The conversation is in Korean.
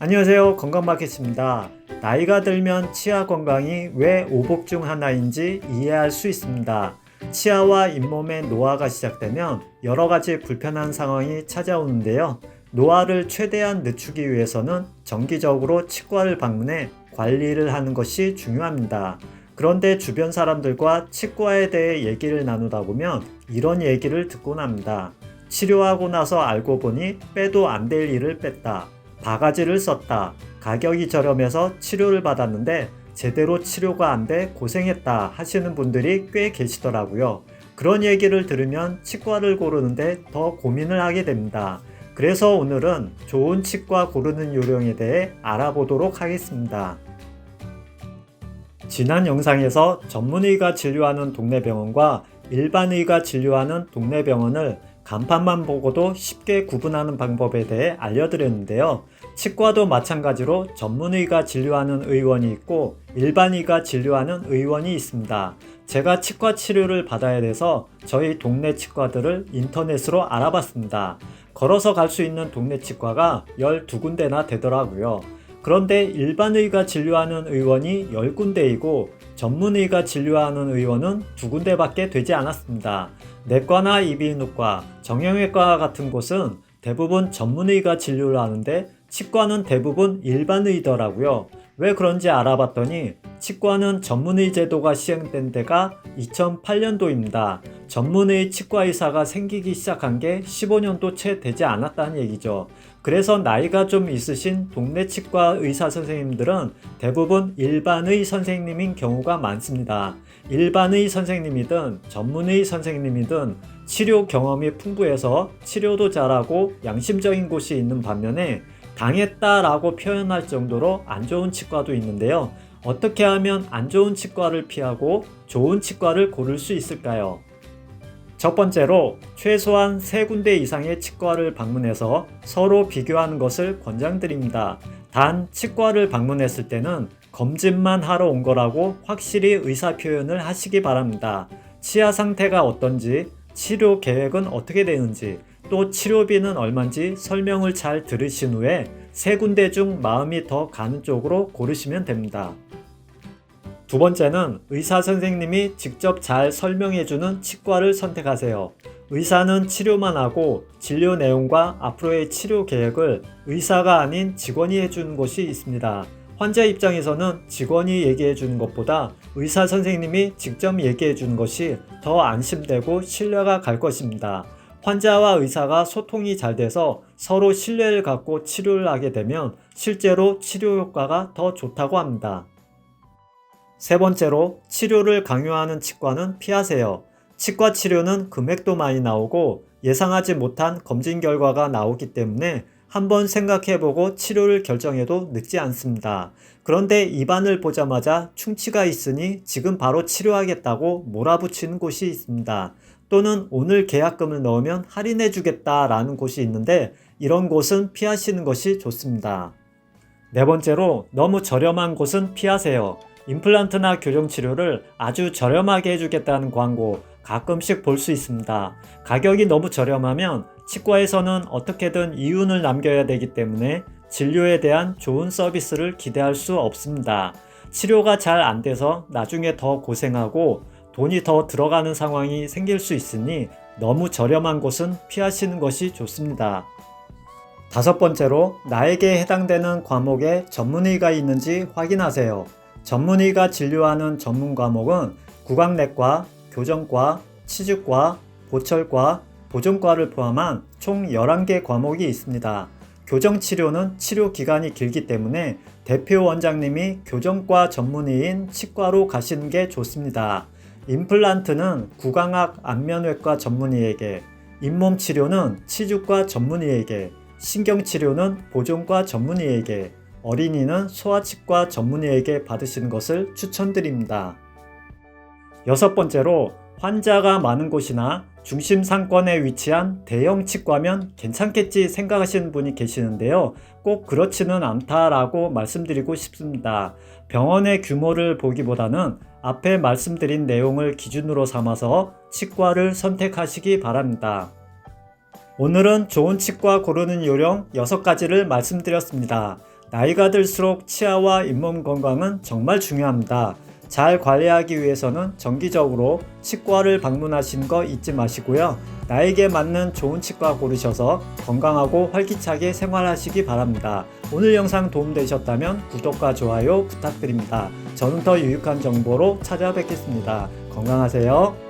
안녕하세요. 건강마켓입니다. 나이가 들면 치아 건강이 왜 오복 중 하나인지 이해할 수 있습니다. 치아와 잇몸의 노화가 시작되면 여러 가지 불편한 상황이 찾아오는데요. 노화를 최대한 늦추기 위해서는 정기적으로 치과를 방문해 관리를 하는 것이 중요합니다. 그런데 주변 사람들과 치과에 대해 얘기를 나누다 보면 이런 얘기를 듣곤 합니다. 치료하고 나서 알고 보니 빼도 안 될 일을 뺐다. 바가지를 썼다. 가격이 저렴해서 치료를 받았는데 제대로 치료가 안 돼 고생했다 하시는 분들이 꽤 계시더라고요. 그런 얘기를 들으면 치과를 고르는데 더 고민을 하게 됩니다. 그래서 오늘은 좋은 치과 고르는 요령에 대해 알아보도록 하겠습니다. 지난 영상에서 전문의가 진료하는 동네 병원과 일반의가 진료하는 동네 병원을 간판만 보고도 쉽게 구분하는 방법에 대해 알려드렸는데요. 치과도 마찬가지로 전문의가 진료하는 의원이 있고 일반의가 진료하는 의원이 있습니다. 제가 치과 치료를 받아야 돼서 저희 동네 치과들을 인터넷으로 알아봤습니다. 걸어서 갈 수 있는 동네 치과가 12군데나 되더라고요. 그런데 일반의가 진료하는 의원이 10군데이고 전문의가 진료하는 의원은 2군데밖에 되지 않았습니다. 내과나 이비인후과, 정형외과 같은 곳은 대부분 전문의가 진료를 하는데 치과는 대부분 일반의더라고요. 왜 그런지 알아봤더니 치과는 전문의 제도가 시행된 데가 2008년도입니다. 전문의 치과의사가 생기기 시작한 게 15년도 채 되지 않았다는 얘기죠. 그래서 나이가 좀 있으신 동네 치과 의사 선생님들은 대부분 일반의 선생님인 경우가 많습니다. 일반의 선생님이든 전문의 선생님이든 치료 경험이 풍부해서 치료도 잘하고 양심적인 곳이 있는 반면에 당했다라고 표현할 정도로 안 좋은 치과도 있는데요. 어떻게 하면 안 좋은 치과를 피하고 좋은 치과를 고를 수 있을까요? 첫 번째로 최소한 3군데 이상의 치과를 방문해서 서로 비교하는 것을 권장드립니다. 단 치과를 방문했을 때는 검진만 하러 온 거라고 확실히 의사 표현을 하시기 바랍니다. 치아 상태가 어떤지, 치료 계획은 어떻게 되는지, 또 치료비는 얼마인지 설명을 잘 들으신 후에 3군데 중 마음이 더 가는 쪽으로 고르시면 됩니다. 두 번째는 의사 선생님이 직접 잘 설명해주는 치과를 선택하세요. 의사는 치료만 하고 진료 내용과 앞으로의 치료 계획을 의사가 아닌 직원이 해주는 곳이 있습니다. 환자 입장에서는 직원이 얘기해 주는 것보다 의사 선생님이 직접 얘기해 주는 것이 더 안심되고 신뢰가 갈 것입니다. 환자와 의사가 소통이 잘 돼서 서로 신뢰를 갖고 치료를 하게 되면 실제로 치료 효과가 더 좋다고 합니다. 세 번째로 치료를 강요하는 치과는 피하세요. 치과 치료는 금액도 많이 나오고 예상하지 못한 검진 결과가 나오기 때문에 한번 생각해보고 치료를 결정해도 늦지 않습니다. 그런데 입안을 보자마자 충치가 있으니 지금 바로 치료하겠다고 몰아붙이는 곳이 있습니다. 또는 오늘 계약금을 넣으면 할인해 주겠다라는 곳이 있는데 이런 곳은 피하시는 것이 좋습니다. 네 번째로 너무 저렴한 곳은 피하세요. 임플란트나 교정치료를 아주 저렴하게 해주겠다는 광고 가끔씩 볼 수 있습니다. 가격이 너무 저렴하면 치과에서는 어떻게든 이윤을 남겨야 되기 때문에 진료에 대한 좋은 서비스를 기대할 수 없습니다. 치료가 잘 안 돼서 나중에 더 고생하고 돈이 더 들어가는 상황이 생길 수 있으니 너무 저렴한 곳은 피하시는 것이 좋습니다. 다섯 번째로 나에게 해당되는 과목에 전문의가 있는지 확인하세요. 전문의가 진료하는 전문 과목은 구강내과, 교정과, 치주과, 보철과, 보존과를 포함한 총 11개 과목이 있습니다. 교정치료는 치료 기간이 길기 때문에 대표 원장님이 교정과 전문의인 치과로 가시는 게 좋습니다. 임플란트는 구강학 안면외과 전문의에게, 잇몸치료는 치주과 전문의에게, 신경치료는 보존과 전문의에게, 어린이는 소아치과 전문의에게 받으시는 것을 추천드립니다. 여섯 번째로 환자가 많은 곳이나 중심 상권에 위치한 대형 치과면 괜찮겠지 생각하시는 분이 계시는데요. 꼭 그렇지는 않다라고 말씀드리고 싶습니다. 병원의 규모를 보기보다는 앞에 말씀드린 내용을 기준으로 삼아서 치과를 선택하시기 바랍니다. 오늘은 좋은 치과 고르는 요령 6가지를 말씀드렸습니다. 나이가 들수록 치아와 잇몸 건강은 정말 중요합니다. 잘 관리하기 위해서는 정기적으로 치과를 방문하시는 거 잊지 마시고요. 나에게 맞는 좋은 치과 고르셔서 건강하고 활기차게 생활하시기 바랍니다. 오늘 영상 도움되셨다면 구독과 좋아요 부탁드립니다. 저는 더 유익한 정보로 찾아뵙겠습니다. 건강하세요.